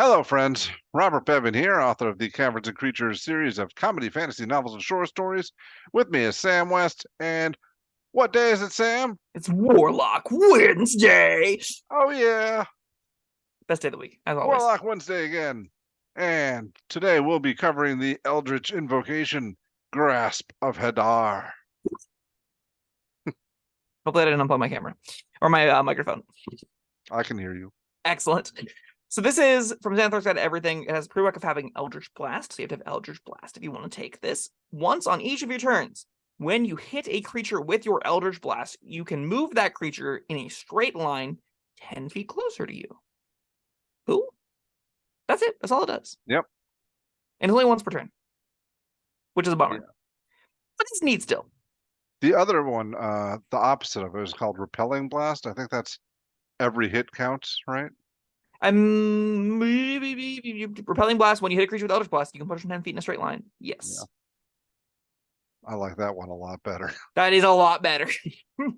Hello, friends. Robert Bevan here, author of the Caverns and Creatures series of comedy, fantasy novels, and short stories. With me is Sam West. And what day is it, Sam? It's Warlock Wednesday. Oh, yeah. Best day of the week, as always. Warlock Wednesday again. And today we'll be covering the Eldritch Invocation, Grasp of Hadar. Hopefully I didn't unplug my camera or my microphone. I can hear you. Excellent. So this is from Xanathar's Guide to Everything. It has a prereq of having Eldritch Blast. So you have to have Eldritch Blast if you want to take this. Once on each of your turns, when you hit a creature with your Eldritch Blast, you can move that creature in a straight line 10 feet closer to you. Cool? That's it. That's all it does. Yep. And it's only once per turn, which is a bummer. Yeah. But it's neat still. The other one, the opposite of it, is called Repelling Blast. I think that's every hit counts, right? Repelling Blast, when you hit a creature with Eldritch Blast, you can push them 10 feet in a straight line. Yes. Yeah. I like that one a lot better. That is a lot better. The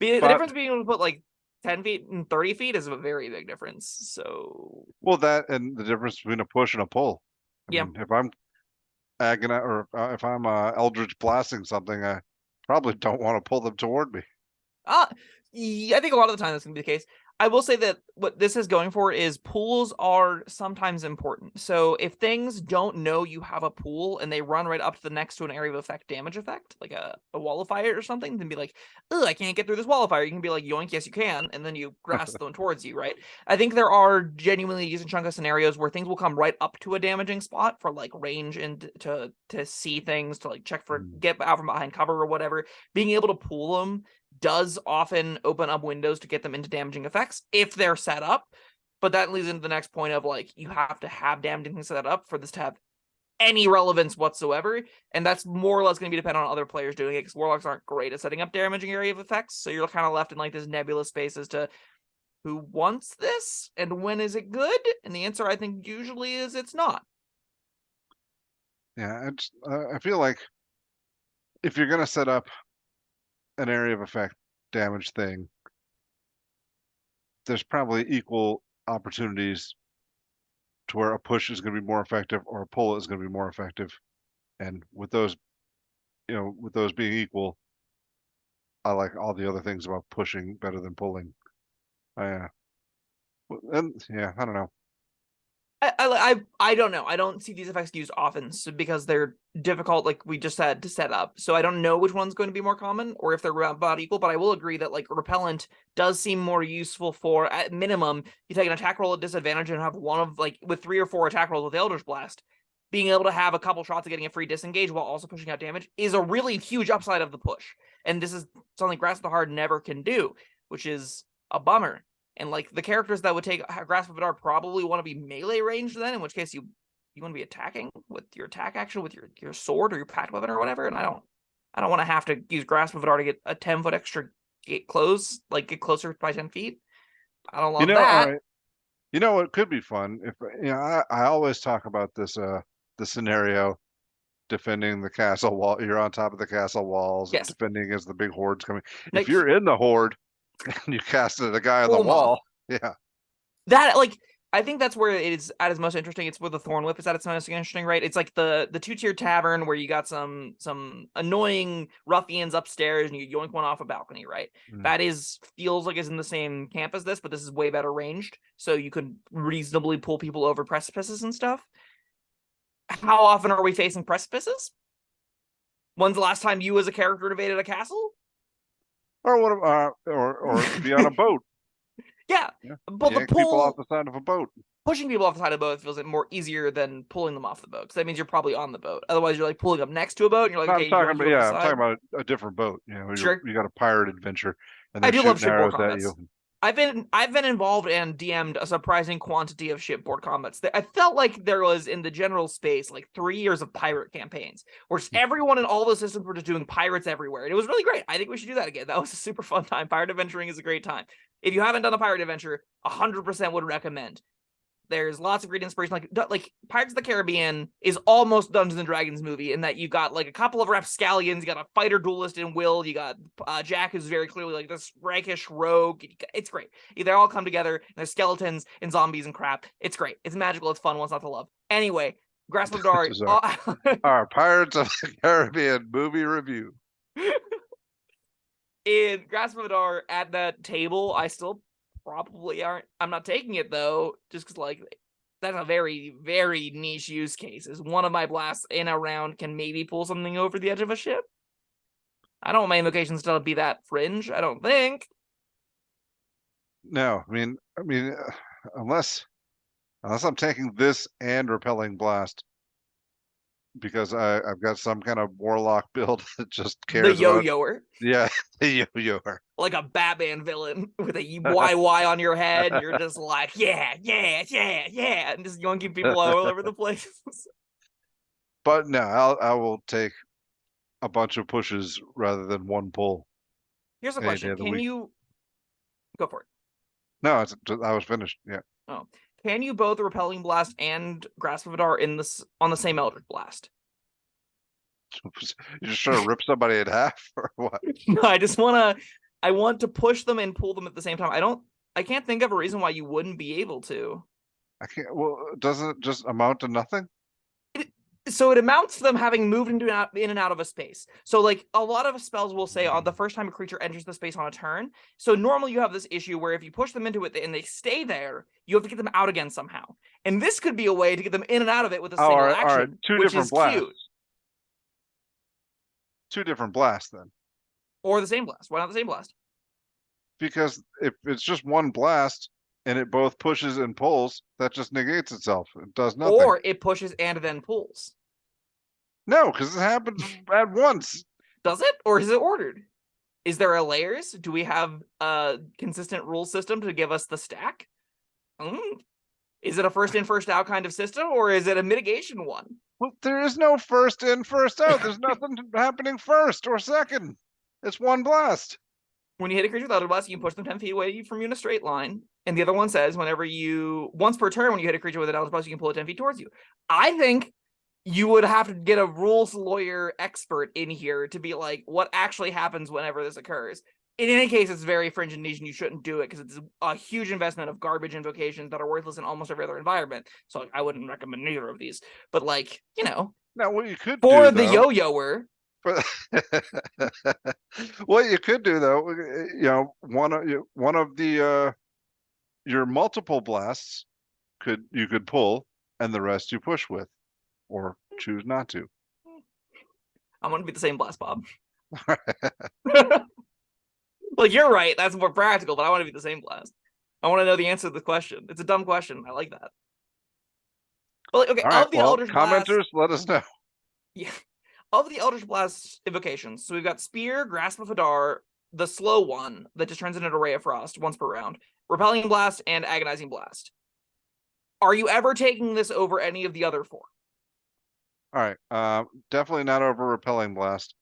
difference being able to put like 10 feet and 30 feet is a very big difference. So, well, that and the difference between a push and a pull. I mean, if I'm if I'm Eldritch blasting something, I probably don't want to pull them toward me. Yeah, I think a lot of the time that's going to be the case. I will say that what this is going for is pools are sometimes important. So if things don't know you have a pool and they run right up to the next to an area of effect damage effect, like a wall of fire or something, then be like, oh, I can't get through this wall of fire. You can be like, yoink, yes, you can. And then you grasp them towards you, right? I think there are genuinely decent chunk of scenarios where things will come right up to a damaging spot for like range and to see things, to like check for, get out from behind cover or whatever. Being able to pool them does often open up windows to get them into damaging effects if they're set up. But that leads into the next point of like, you have to have damaging things set up for this to have any relevance whatsoever. And that's more or less going to be dependent on other players doing it, because Warlocks aren't great at setting up damaging area of effects. So you're kind of left in like this nebulous space as to who wants this and when is it good? And the answer, I think, usually is it's not. Yeah, I feel like if you're going to set up an area of effect damage thing, there's probably equal opportunities to where a push is going to be more effective or a pull is going to be more effective. And with those, with those being equal, I like all the other things about pushing better than pulling. And yeah, I don't know. I don't know. I don't see these effects used often because they're difficult, like we just said, to set up. So I don't know which one's going to be more common or if they're about equal, but I will agree that like repellent does seem more useful for, at minimum, you take an attack roll at disadvantage and have one of like with 3 or 4 attack rolls with Eldritch Blast. Being able to have a couple shots of getting a free disengage while also pushing out damage is a really huge upside of the push. And this is something Grasp of the Hard never can do, which is a bummer. And like the characters that would take Grasp of Hadar probably want to be melee ranged then, in which case you want to be attacking with your attack action with your sword or your packed weapon or whatever. And I don't want to have to use Grasp of Hadar to get a 10-foot extra get closer by 10 feet. I don't love that. You know what could be fun if I always talk about this the scenario defending the castle wall. You're on top of the castle walls, yes, defending against the big hordes coming. If you're in the horde and you cast at a guy on the wall, yeah. That, like, I think that's where it is at its most interesting. It's where the Thorn Whip is at its most interesting, right? It's like the 2-tier tavern where you got some annoying ruffians upstairs and you yoink one off a balcony, right? That feels like it's in the same camp as this, but this is way better ranged, so you could reasonably pull people over precipices and stuff. How often are we facing precipices? When's the last time you as a character invaded a castle? Or what? Or be on a boat. Yeah, but the people off the side of a boat. Pushing people off the side of the boat feels like more easier than pulling them off the boat, because that means you're probably on the boat. Otherwise, you're like pulling up next to a boat, and you're like, okay, I'm talking about a different boat. Sure. You got a pirate adventure, and I do love shipboard combats. You. I've been involved and DM'd a surprising quantity of shipboard combats. I felt like there was in the general space like 3 years of pirate campaigns where everyone in all the systems were just doing pirates everywhere, and it was really great. I think we should do that again. That was a super fun time. Pirate adventuring is a great time. If you haven't done a pirate adventure, 100% would recommend. There's lots of great inspiration. Like Pirates of the Caribbean is almost Dungeons and Dragons movie in that you got like a couple of rapscallions, you got a fighter duelist in Will, you got Jack, who's very clearly like this rakish rogue. It's great. They all come together. And there's skeletons and zombies and crap. It's great. It's magical. It's fun. What's not to love? Anyway, Grasp of Hadar. This is our Pirates of the Caribbean movie review. In Grasp of Hadar, at that table, I still probably aren't. I'm not taking it though, just because like that's a very, very niche use case. Is one of my blasts in a round can maybe pull something over the edge of a ship? I don't want my invocations to be that fringe. I don't think. No, I mean, unless I'm taking this and repelling blast, because I've got some kind of warlock build that just cares The yo-yoer. Yeah, the yo-yoer. Like a Batman villain with a YY on your head, and you're just like, yeah, and just yoinking people all over the place. But no, I will take a bunch of pushes rather than one pull. Here's a question: Can you go for it? No, I was finished. Yeah. Oh, can you both Repelling Blast and Grasp of Hadar on the same Eldritch Blast? You're just trying to rip somebody in half, or what? No, I want to push them and pull them at the same time. I can't think of a reason why you wouldn't be able to. I can't. Well, doesn't it just amount to nothing? So it amounts to them having moved in and out of a space. So like a lot of spells will say on the first time a creature enters the space on a turn. So normally you have this issue where if you push them into it and they stay there, you have to get them out again somehow. And this could be a way to get them in and out of it with a single action, all right. Two which different is blasts. cute. Two different blasts then. Or the same blast. Why not the same blast? Because if it's just one blast and it both pushes and pulls, that just negates itself. It does nothing. Or it pushes and then pulls. No, because it happens at once. Does it? Or is it ordered? Is there a layers? Do we have a consistent rule system to give us the stack? Is it a first in, first out kind of system, or is it a mitigation one? Well, there is no first in, first out. There's nothing happening first or second. It's one blast. When you hit a creature with Eldritch Blast, you can push them 10 feet away from you in a straight line. And the other one says, once per turn, when you hit a creature with an Eldritch Blast, you can pull it 10 feet towards you. I think you would have to get a rules lawyer expert in here to be like, what actually happens whenever this occurs. In any case, it's very fringe and niche, and you shouldn't do it because it's a huge investment of garbage invocations that are worthless in almost every other environment. So I wouldn't recommend neither of these. But like, now what you could for do, the yo-yoer. What you could do though, one of the your multiple blasts you could pull, and the rest you push with, or choose not to. I'm gonna be the same blast, Bob. Like, you're right, that's more practical, but I want to be the same blast. I want to know the answer to the question. It's a dumb question. I like that. But like, okay, All of the right, Eldritch commenters, Blast, let us know. Yeah. Of the Eldritch Blast invocations, so we've got Spear, Grasp of Hadar, the slow one that just turns into an Array of Frost once per round, Repelling Blast, and Agonizing Blast. Are you ever taking this over any of the other four? All right, definitely not over Repelling Blast.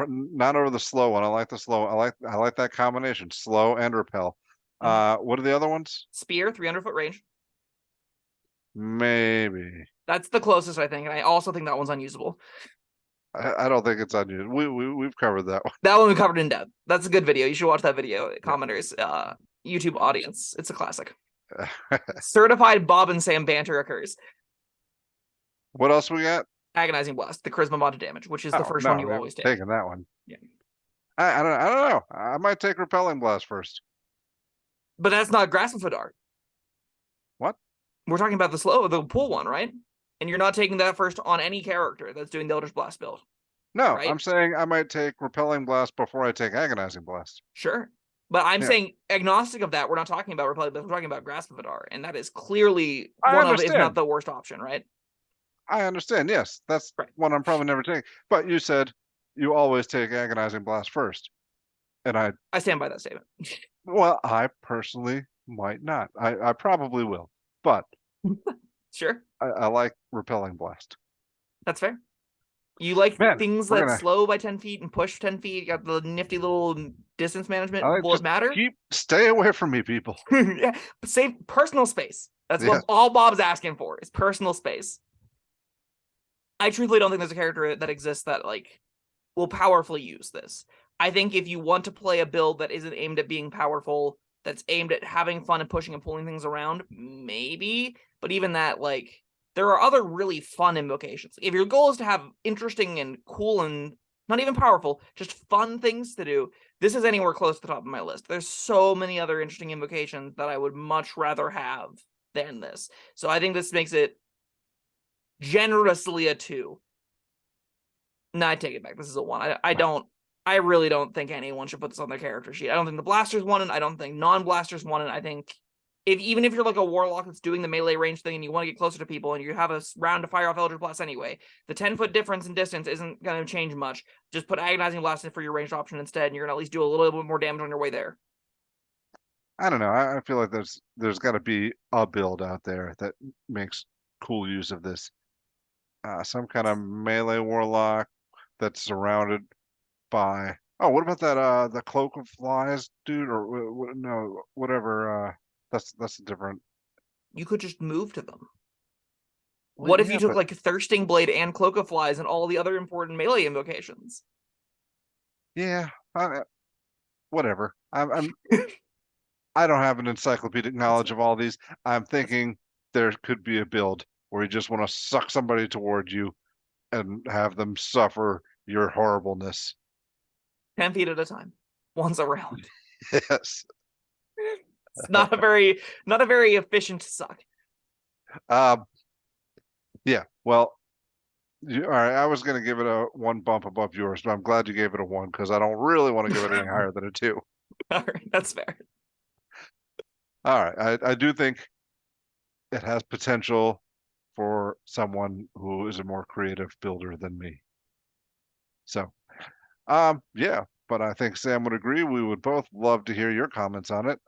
Not over the slow one. I like the slow. I like that combination, slow and repel. What are the other ones? Spear, 300-foot range. Maybe. That's the closest, I think, and I also think that one's unusable. I don't think it's unusable. We've covered that one. That one we covered in depth. That's a good video. You should watch that video. Commenters, YouTube audience. It's a classic. Certified Bob and Sam banter occurs. What else we got? Agonizing Blast, the charisma mod to damage, which is the first one you always take. Taking that one. Yeah. I don't know. I might take Repelling Blast first. But that's not Grasp of Hadar. What? We're talking about the pool one, right? And you're not taking that first on any character that's doing the Eldritch Blast build. No, right? I'm saying I might take Repelling Blast before I take Agonizing Blast. Sure. But I'm saying agnostic of that, we're not talking about Repelling Blast, we're talking about Grasp of Hadar, and that is clearly one of, if not the worst option, right? I understand, yes. That's one I'm probably never taking. But you said you always take Agonizing Blast first. And I stand by that statement. Well, I personally might not. I probably will. But sure. I like Repelling Blast. That's fair. You like Man, things we're that gonna- slow by 10 feet and push 10 feet. You got the nifty little distance management. I Will it just matter? stay away from me, people. Yeah, but save personal space. That's Yeah. what all Bob's asking for, is personal space. I truthfully don't think there's a character that exists that like will powerfully use this. I think if you want to play a build that isn't aimed at being powerful, that's aimed at having fun and pushing and pulling things around, maybe. But even that, like, there are other really fun invocations. If your goal is to have interesting and cool and not even powerful, just fun things to do, this is anywhere close to the top of my list. There's so many other interesting invocations that I would much rather have than this. So I think this makes it generously a 2. No, I take it back. This is a 1. I really don't think anyone should put this on their character sheet. I don't think the blasters want it. I don't think non-blasters want it. I think even if you're like a warlock that's doing the melee range thing and you want to get closer to people and you have a round to fire off Eldritch Blast anyway, the 10-foot difference in distance isn't going to change much. Just put Agonizing Blast in for your ranged option instead, and you're going to at least do a little bit more damage on your way there. I don't know. I feel like there's got to be a build out there that makes cool use of this. Some kind of melee warlock that's surrounded by. Oh, what about that? The cloak of flies, dude, or no, whatever. That's a different. You could just move to them. Well, What if yeah, you took but- like Thirsting Blade and Cloak of Flies and all the other important melee invocations? Yeah, whatever. I don't have an encyclopedic knowledge of all these. I'm thinking there could be a build where you just want to suck somebody toward you and have them suffer your horribleness. 10 feet at a time. Once a round. Yes. It's not a very efficient suck. Yeah. Well, all right. I was gonna give it a 1 bump above yours, but I'm glad you gave it a 1 because I don't really want to give it any higher than a 2. All right, that's fair. All right. I do think it has potential for someone who is a more creative builder than me. So, yeah, but I think Sam would agree. We would both love to hear your comments on it.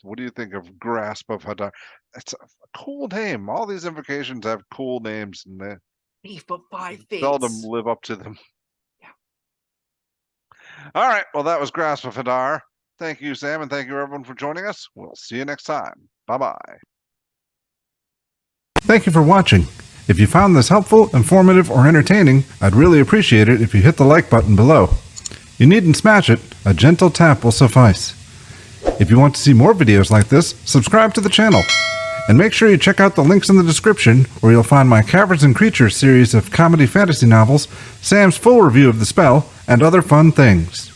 What do you think of Grasp of Hadar? It's a cool name. All these invocations have cool names, and they Beef, but 5 fates. seldom live up to them. Yeah. All right. Well, that was Grasp of Hadar. Thank you, Sam, and thank you, everyone, for joining us. We'll see you next time. Bye-bye. Thank you for watching. If you found this helpful, informative, or entertaining, I'd really appreciate it if you hit the like button below. You needn't smash it, a gentle tap will suffice. If you want to see more videos like this, subscribe to the channel. And make sure you check out the links in the description, where you'll find my Caverns Creatures series of comedy fantasy novels, Sam's full review of the spell, and other fun things.